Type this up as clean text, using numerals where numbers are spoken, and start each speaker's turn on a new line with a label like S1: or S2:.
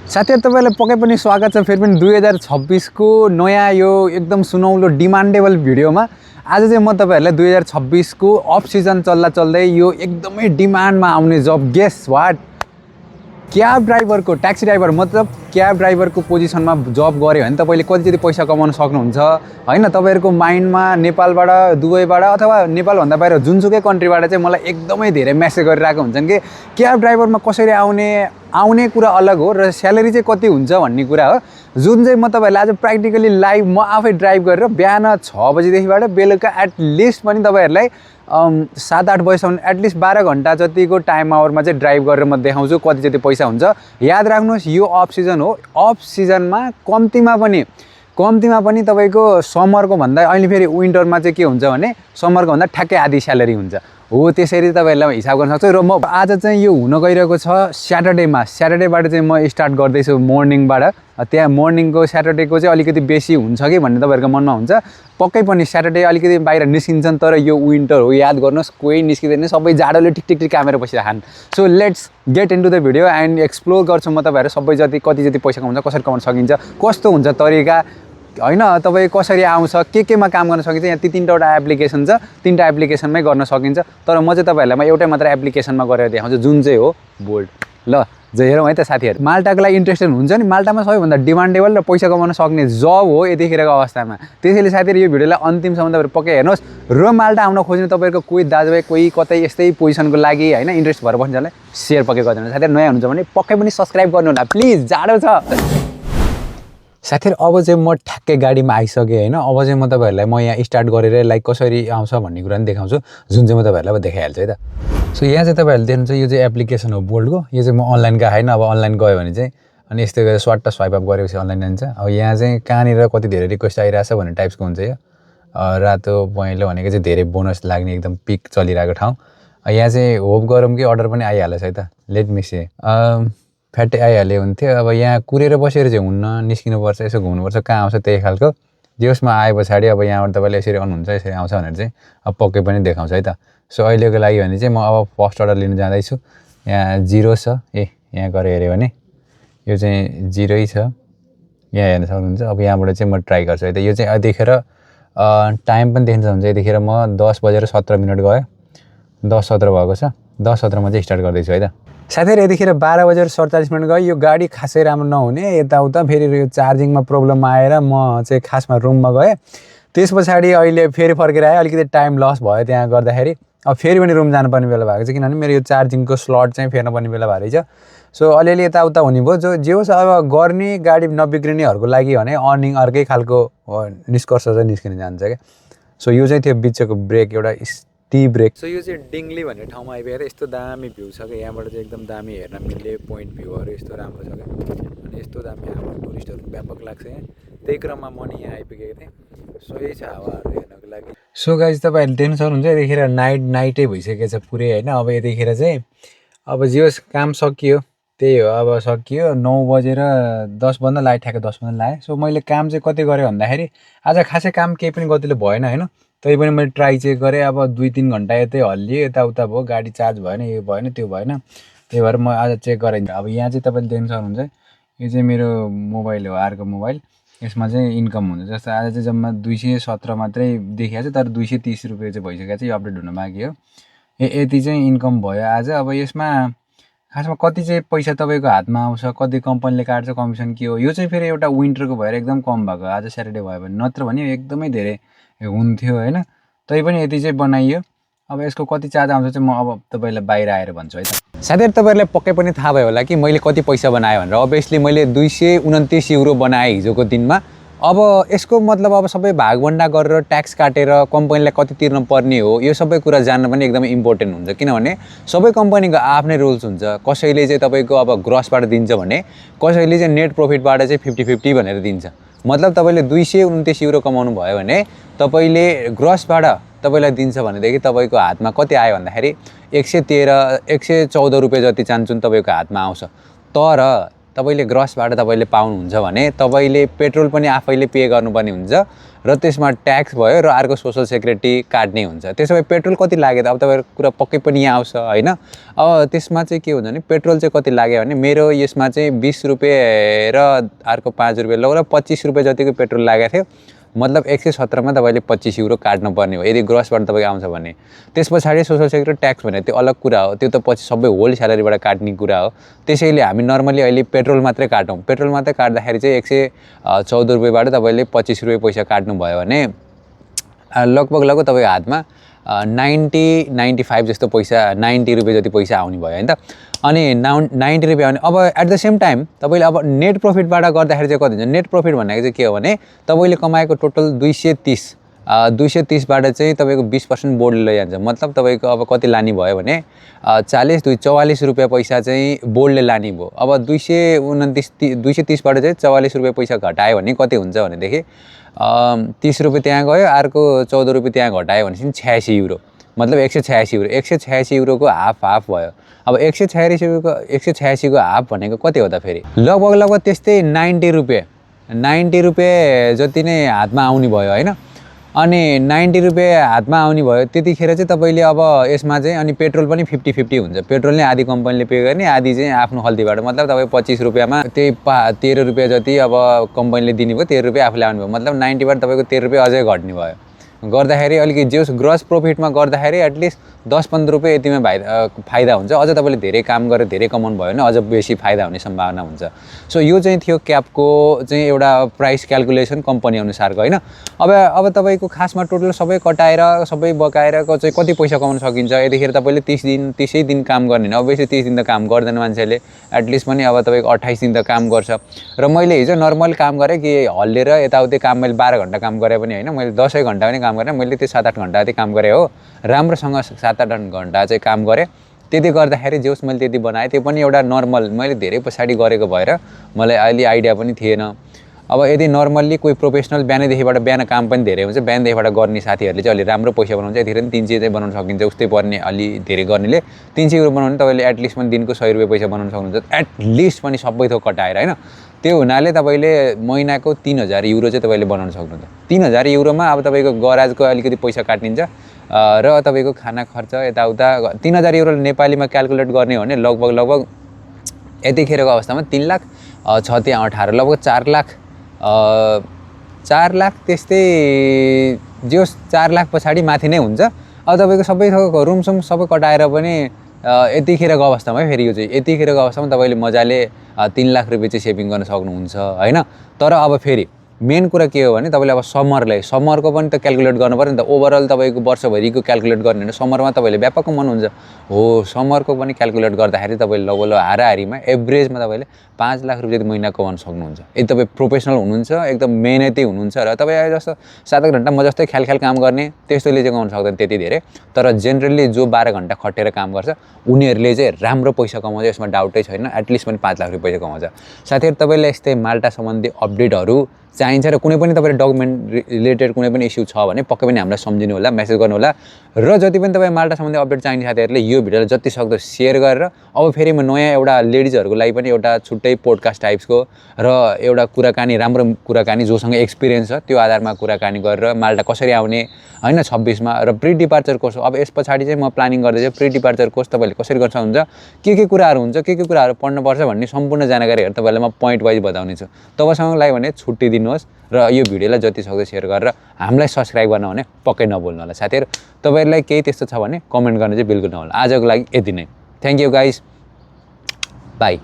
S1: साथीहरु तपाईलाई पक्कै पनि स्वागत छ फेरि पनि 2026 को नयाँ यो एकदम सुनौलो डिमान्डेबल भिडियोमा। आज चाहिँ म तपाईहरुलाई 2026 को अफ सिजन चल्दै यो एकदमै डिमान्डमा आउने जब गेस व्हाट क्याब ड्राइभर को ट्याक्सी ड्राइभर मतलब क्याब ड्राइभर को पोजिसनमा जब गर्यो भने तपाईले कति जति पैसा कमाउन सक्नुहुन्छ हैन। तपाईहरुको माइन्डमा नेपालबाट दुबईबाट अथवा नेपाल भन्दा बाहिर जुनसुकै कन्ट्रीबाट चाहिँ मलाई एकदमै धेरै मेसेज गरिरहेको हुन्छन् कि क्याब ड्राइभरमा कसरी आउने कुरा अलग हो र स्यालेरी चाहिँ कति हुन्छ भन्ने कुरा हो, जुन चाहिँ म तपाईहरुलाई आज प्र्याक्टिकली लाइभ म आफै ड्राइभ गरेर बिहान 6 बजेदेखिबाट बेलुका एटलिस्ट पनि तपाईहरुलाई 7-8 बजेसम्म एटलिस्ट 12 घण्टा जतिको टाइम आवरमा चाहिँ ड्राइभ गरेर म देखाउँछु कति जति पैसा हुन्छ। याद राख्नुहोस् यो अफ सिजन हो, अफ सिजनमा कम्तीमा पनि तपाईको समरको भन्दा अहिले फेरि विन्टरमा चाहिँ के हुन्छ भने समरको भन्दा ठ्याक्कै आधी स्यालेरी हुन्छ हो। त्यसरी तपाईहरुलाई हिसाब गर्न सक्छु। र म आज चाहिँ यो हुन गइरहेको छ स्याटरडेबाट चाहिँ म स्टार्ट गर्दैछु मर्निङबाट। त्यहाँ मर्निङको स्याटरडेको चाहिँ अलिकति बेसी हुन्छ कि भन्ने तपाईहरुको मनमा हुन्छ। पक्कै पनि स्याटरडे अलिकति बाहिर निस्किन्छन्, तर यो विन्टर हो, याद गर्नुहोस् कोही निस्किँदैन, सबै जाडोले टिक कामेर बसिरहन्। So let's get into the video and explore गर्छु म तपाईहरु सबै जति कति जति पैसा कमाउँछ, कसरी कमाउन सकिन्छ, कस्तो हुन्छ तरिका हैन, तपाई कसरी आउँछ, केमा काम गर्न सकिन्छ। यहाँ ती 3वटा एप्लिकेसन छ, 3टा एप्लिकेसनमै गर्न सकिन्छ। तर म चाहिँ तपाईहरुलाई एउटै मात्र एप्लिकेसनमा गरेर देखाउँछु जुन चाहिँ हो बोल्ड। ल हेरौँ है त साथीहरु, माल्टाको लागि इन्ट्रेस्टेड हुन्छ नि, माल्टामा सबैभन्दा डिमान्डेबल र पैसा कमाउन सक्ने जब हो यतिखेरको अवस्थामा। त्यसैले साथीहरु यो भिडियोलाई अन्तिमसम्म तपाईहरु पक्कै हेर्नुहोस्। र माल्टा आउन खोज्ने तपाईहरुको कोही दाजुभाइ कोही कतै यस्तै पोजिसनको लागि हैन इन्ट्रेस्ट भएर बस्नेलाई शेयर पक्कै गरिदिनु। साथीहरु नयाँ हुनुहुन्छ भने पक्कै पनि सब्स्क्राइब गर्नु होला प्लिज, जाडो छ। साथीहरु अब चाहिँ म ठ्याक्कै गाडीमा आइसकेँ हैन। अब चाहिँ म तपाईहरुलाई म यहाँ स्टार्ट गरेर लाइक कसरी आउँछ भन्ने कुरा पनि देखाउँछु, जुन चाहिँ म तपाईहरुलाई अब देखाइहाल्छु है त। सो यहाँ चाहिँ तपाईहरुले देख्नुहुन्छ यो चाहिँ एप्लिकेसन हो बोल्डको। यो चाहिँ म अनलाइन गएँ हैन। अब अनलाइन गयो भने चाहिँ अनि यस्तै गरेर स्वाट स्वाइप अप गरेपछि अनलाइन जान्छ। अब यहाँ चाहिँ कहाँनिर कति धेरै रिक्वेस्ट आइरहेछ भन्ने टाइप्सको हुन्छ। यो रातो पहेँलो भनेको चाहिँ धेरै बोनस लाग्ने एकदम पिक चलिरहेको ठाउँ। यहाँ चाहिँ होप गरौँ कि अर्डर पनि आइहाल्छ है त। लेट मी सी फ्याट्टै आइहाल्यो हुन्थ्यो। अब यहाँ कुरेर बसेर चाहिँ हुन्न, निस्किनुपर्छ, यसो घुम्नुपर्छ, कहाँ आउँछ त्यही खालको। जेसमा आए पछाडि अब यहाँबाट तपाईँले यसरी आउनुहुन्छ, यसरी आउँछ भनेर चाहिँ अब पक्कै पनि देखाउँछ है त। सो अहिलेको लागि भने चाहिँ म अब फर्स्ट अर्डर लिन जाँदैछु। यहाँ 0 छ, यहाँ गएर हेऱ्यो भने यो चाहिँ 0 छ, यहाँ हेर्न सक्नुहुन्छ। अब यहाँबाट चाहिँ म ट्राई गर्छु है त। यो चाहिँ यतिखेर टाइम पनि देख्न सक्नुहुन्छ। यतिखेर म 10:17 गयो, 10:17 भएको छ। 10:17 चाहिँ स्टार्ट गर्दैछु है त। साथीहरु यतिखेर 12:47 गयो। यो गाडी खासै राम्रो नहुने, यताउता फेरि यो चार्जिङमा प्रब्लम आएर म चाहिँ खासमा रुममा गएँ। त्यस पछाडि अहिले फेरि फर्केर आएँ, अलिकति टाइम लस भयो त्यहाँ गर्दाखेरि। अब फेरि पनि रुम जानुपर्ने बेला भएको छ, किनभने मेरो यो चार्जिङको स्लट चाहिँ फेर्नुपर्ने बेला भएर छ। सो अलिअलि यताउता हुने भयो। जे होस् अब गर्ने गाडी नबिग्रिनेहरूको लागि भने अर्निङ अर्कै खालको निष्कर्ष चाहिँ निस्किन जान्छ क्या। सो यो चाहिँ थियो बिचको ब्रेक, एउटा टी ब्रेक। सो यो चाहिँ डिङ्ली भन्ने ठाउँमा आइपुगेर यस्तो दामी भ्यू छ क्या। यहाँबाट चाहिँ एकदम दामी हेर्न मिल्ने पोइन्ट भ्यूहरू यस्तो राम्रो छ क्या। अनि यस्तो दामी हावा, टुरिस्टहरू व्यापक लाग्छ यहाँ। त्यही क्रममा म नि यहाँ आइपुगेको थिएँ। सही छ हावाहरू हेर्नको लागि। सो गाइज तपाईँहरूले देख्न सक्नुहुन्छ यतिखेर नाइटै भइसकेको छ पुरै होइन। अब यतिखेर चाहिँ अब जे होस् काम सकियो, त्यही हो अब सकियो। 9:10 बज्न लाग्यो, ठ्याक्कै 10 बज्न लाग्यो। सो मैले काम चाहिँ कति गरेँ भन्दाखेरि आज खासै काम केही पनि गतिलो भएन होइन। तै पनि मैले ट्राई चाहिँ गरेँ। अब 2-3 घन्टा यतै हल्लियो, यताउता भयो, गाडी चार्ज भएन, यो भएन त्यो भएन। त्यही भएर म आज चेक गरेँ। अब यहाँ चाहिँ तपाईँले देख्न सक्नुहुन्छ यो चाहिँ मेरो मोबाइल हो, अर्को मोबाइल। यसमा चाहिँ इन्कम हुन्छ। जस्तो आज चाहिँ जम्मा 217 मात्रै देखिएको छ, तर 230 रुपियाँ चाहिँ भइसकेको छ। यो अपडेट हुन बाँकी हो। यति चाहिँ इन्कम भयो आज। अब यसमा खासमा कति चाहिँ पैसा तपाईँको हातमा आउँछ, कति कम्पनीले काट्छ, कमिसन के हो, यो चाहिँ फेरि एउटा विन्टरको भएर एकदम कम भएको। आज स्याटरडे भयो भने, नत्र भने एकदमै धेरै हुन्थ्यो होइन। तैपनि यति चाहिँ बनाइयो। अब यसको कति चार्ज आउँछ चाहिँ म अब तपाईँलाई बाहिर आएर भन्छु है त। साथीहरु तपाईँहरूलाई पक्कै पनि थाहा भयो होला कि मैले कति पैसा बनाएँ भनेर। अभियसली मैले 229 युरो बनाएँ हिजोको दिनमा। अब यसको मतलब अब सबै भागभन्डा गरेर ट्याक्स काटेर कम्पनीलाई कति तिर्न पर्ने हो, यो सबै कुरा जान्न पनि एकदमै इम्पोर्टेन्ट हुन्छ। किनभने सबै कम्पनीको आफ्नै रुल्स हुन्छ। कसैले चाहिँ तपाईँको अब ग्रसबाट दिन्छ भने, कसैले चाहिँ नेट प्रफिटबाट चाहिँ 50-50 भनेर दिन्छ। मतलब तपाईँले 229 युरो कमाउनु भयो भने तपाईँले ग्रसबाट तपाईँलाई दिन्छ भनेदेखि तपाईँको हातमा कति आयो भन्दाखेरि 114 रुपियाँ जति चान्चुन तपाईँको हातमा आउँछ। तर तपाईँले ग्रसबाट तपाईँले पाउनुहुन्छ भने तपाईँले पेट्रोल पनि आफैले पे गर्नुपर्ने हुन्छ र त्यसमा ट्याक्स भयो र अर्को सोसल सेक्युरिटी काट्ने हुन्छ। त्यसो भए पेट्रोल कति लाग्यो त अब तपाईँको कुरा पक्कै पनि यहाँ आउँछ होइन। अब त्यसमा चाहिँ के हुन्छ भने पेट्रोल चाहिँ कति लाग्यो भने मेरो यसमा चाहिँ 20 रुपियाँ र अर्को 5 रुपियाँ लगभग 25 रुपियाँ जतिको पेट्रोल लागेको थियो। मतलब 117 मा तपाईँले 25 युरो काट्नुपर्ने हो यदि ग्रसबाट तपाईँको आउँछ भने। त्यस पछाडि सोसल सेक्युरिटी ट्याक्स भने त्यो अलग कुरा हो, त्यो त पछि सबै होल स्यालेरीबाट काट्ने कुरा हो। त्यसैले हामी नर्मली अहिले पेट्रोल मात्रै काटौँ। पेट्रोल मात्रै काट्दाखेरि चाहिँ 114 रुपियाँबाट तपाईँले 25 रुपियाँ पैसा काट्नुभयो भने लगभग तपाईँको हातमा 90-95 जस्तो पैसा 90 रुपियाँ जति पैसा आउने भयो होइन त। अनि 90 रुपियाँ आउने। अब एट द सेम टाइम तपाईँले अब नेट प्रफिटबाट गर्दाखेरि चाहिँ कति हुन्छ, नेट प्रफिट भनेको चाहिँ के हो भने तपाईँले कमाएको टोटल 230बाट चाहिँ तपाईँको 20% बोर्डले लैजान्छ। मतलब तपाईँको अब कति लाने भयो भने 44 रुपियाँ पैसा चाहिँ बोर्डले लाने भयो। अब 230बाट चाहिँ 44 रुपियाँ पैसा घटायो भने कति हुन्छ भनेदेखि 30 रुपियाँ त्यहाँ गयो, अर्को 14 रुपियाँ त्यहाँ घटायो भनेपछि 86 युरो। मतलब 186 युरो। 186 युरोको हाफ भयो। अब 186 को हाफ भनेको कति हो त फेरि लगभग त्यस्तै 90 रुपियाँ जति नै हातमा आउने भयो होइन। अनि 90 रुपियाँ हातमा आउने भयो त्यतिखेर चाहिँ तपाईँले अब यसमा चाहिँ अनि पेट्रोल पनि 50-50 हुन्छ। पेट्रोल नै आधी कम्पनीले पे गर्ने, आधी चाहिँ आफ्नो खल्तीबाट। मतलब तपाईँ 25 रुपियाँमा त्यही 13 रुपियाँ जति अब कम्पनीले दिने भयो, 13 रुपियाँ आफूले आउनु भयो। मतलब 90बाट तपाईँको 13 रुपियाँ अझै घट्ने भयो। गर्दाखेरि अलिकति जेस ग्रस प्रफिटमा गर्दाखेरि एटलिस्ट 10-15 रुपियाँ यतिमा फाइदा हुन्छ। अझ तपाईँले धेरै काम गरेर धेरै कमाउनु भयो भने अझ बेसी फाइदा हुने सम्भावना हुन्छ। सो यो चाहिँ थियो क्याबको चाहिँ एउटा प्राइस क्यालकुलेसन कम्पनी अनुसारको होइन। अब तपाईँको खासमा टोटल सबै कटाएर सबै बकाएर चाहिँ कति पैसा कमाउन सकिन्छ यतिखेर तपाईँले 30 दिन काम गर्ने। अभियसली 30 दिन त काम गर्दैन मान्छेले, एटलिस्ट पनि अब तपाईँको 28 दिन त काम गर्छ। र मैले हिजो नर्मल काम गरेँ कि हल्लेर यताउति काम मैले 12 घन्टा काम गरेँ पनि होइन, मैले 10 घन्टा पनि काम गरेँ। मैले त्यो 7-8 घन्टा जति काम गरेँ हो, राम्रोसँग 7-8 घन्टा चाहिँ काम गरेँ। त्यति गर्दाखेरि जे होस् मैले त्यति बनाएँ। त्यो पनि एउटा नर्मल, मैले धेरै पछाडि गरेको भएर मलाई अहिले आइडिया पनि थिएन। अब यदि नर्मल्ली कोही प्रोफेसनल बिहान काम पनि धेरै हुन्छ, बिहानदेखिबाट गर्ने साथीहरूले चाहिँ अलि राम्रो पैसा बनाउँछ। यतिखेर पनि 300 चाहिँ बनाउन सकिन्छ। उस्तै पर्ने अलि धेरै गर्नेले 300 युरो बनाउने तपाईँले एटलिस्ट पनि दिनको 100 रुपियाँ पैसा बनाउन सक्नुहुन्छ, एटलिस्ट पनि सबै थोक कटाएर होइन। त्यो हुनाले तपाईँले महिनाको 3000 युरो चाहिँ तपाईँले बनाउन सक्नुहुन्छ। 3000 युरोमा अब तपाईँको गराजको अलिकति पैसा काटिन्छ र तपाईँको खाना खर्च यताउता 3000 युरो नेपालीमा क्यालकुलेट गर्ने हो भने लगभग यतिखेरको अवस्थामा 3 लाख 6 त्यहाँ 18 लगभग 4 लाख त्यस्तै जे होस् 4 लाख पछाडि माथि नै हुन्छ। अब तपाईँको सबै थोक रुमसुम सबै कटाएर पनि यतिखेरको अवस्थामा फेरि यो चाहिँ यतिखेरको अवस्थामा तपाईँले मजाले 3 लाख रुपियाँ चाहिँ सेभिङ गर्न सक्नुहुन्छ होइन। तर अब फेरि मेन कुरा के हो भने तपाईँले अब समरको पनि त क्यालकुलेट गर्नु पर्यो नि त। ओभरअल तपाईँको वर्षभरिको क्यालकुलेट गर्ने भने समरमा तपाईँले व्यापक कमाउनुहुन्छ हो। समरको पनि क्यालकुलेट गर्दाखेरि तपाईँले लगभग हाराहारीमा एभरेजमा तपाईँले 5 लाख रुपियाँ महिना कमाउन सक्नुहुन्छ यदि तपाईँ प्रोफेसनल हुनुहुन्छ, एकदम मेहनती हुनुहुन्छ र तपाईँ जस्तो 7 घन्टा म जस्तै ख्याल काम गर्ने त्यस्तोले चाहिँ कमाउन सक्दैन त्यति धेरै। तर जेनरली जो 12 घन्टा खटेर काम गर्छ उनीहरूले चाहिँ राम्रो पैसा कमाउँछ, यसमा डाउटै छैन। एटलिस्ट पनि 5 लाख रुपियाँ पैसा कमाउँछ। साथीहरू तपाईँलाई यस्तै माल्टा सम्बन्धी अपडेटहरू चाहिन्छ र कुनै पनि तपाईँले डकुमेन्ट रिलेटेड कुनै पनि इस्यु छ भने पक्कै पनि हामीलाई सम्झिनु होला, मेसेज गर्नु होला। र जति पनि तपाईँ माल्टा सम्बन्धी अपडेट चाहिने साथीहरूले यो भिडियोलाई जति सक्दो सेयर गरेर अब फेरि म नयाँ एउटा लेडिजहरूको लागि पनि एउटा छुट्टै पोडकास्ट टाइप्सको र एउटा कुराकानी, राम्रो कुराकानी जोसँग एक्सपिरियन्स छ त्यो आधारमा कुराकानी गरेर माल्टा कसरी आउने होइन 26 मा र प्री डिपार्चर कोर्स। अब यस पछाडि चाहिँ म प्लानिङ गर्दैछु प्री डिपार्चर कोर्स तपाईँले कसरी गर्न सक्नुहुन्छ, के कुराहरू हुन्छ, के कुराहरू पढ्नुपर्छ भन्ने सम्पूर्ण जानकारीहरू तपाईँलाई म पोइन्ट वाइज बताउने छु। तपाईँसँग लागि भने छुट्टी दिनुहोस् र यो भिडियोलाई जति सक्दो सेयर गरेर हामीलाई सब्सक्राइब गर्न भने पक्कै नभुल्नु होला। साथीहरू तपाईँहरूलाई केही त्यस्तो छ भने कमेन्ट गर्न चाहिँ बिल्कुल नभुल्नु। आजको लागि यति नै। Thank you guys, by.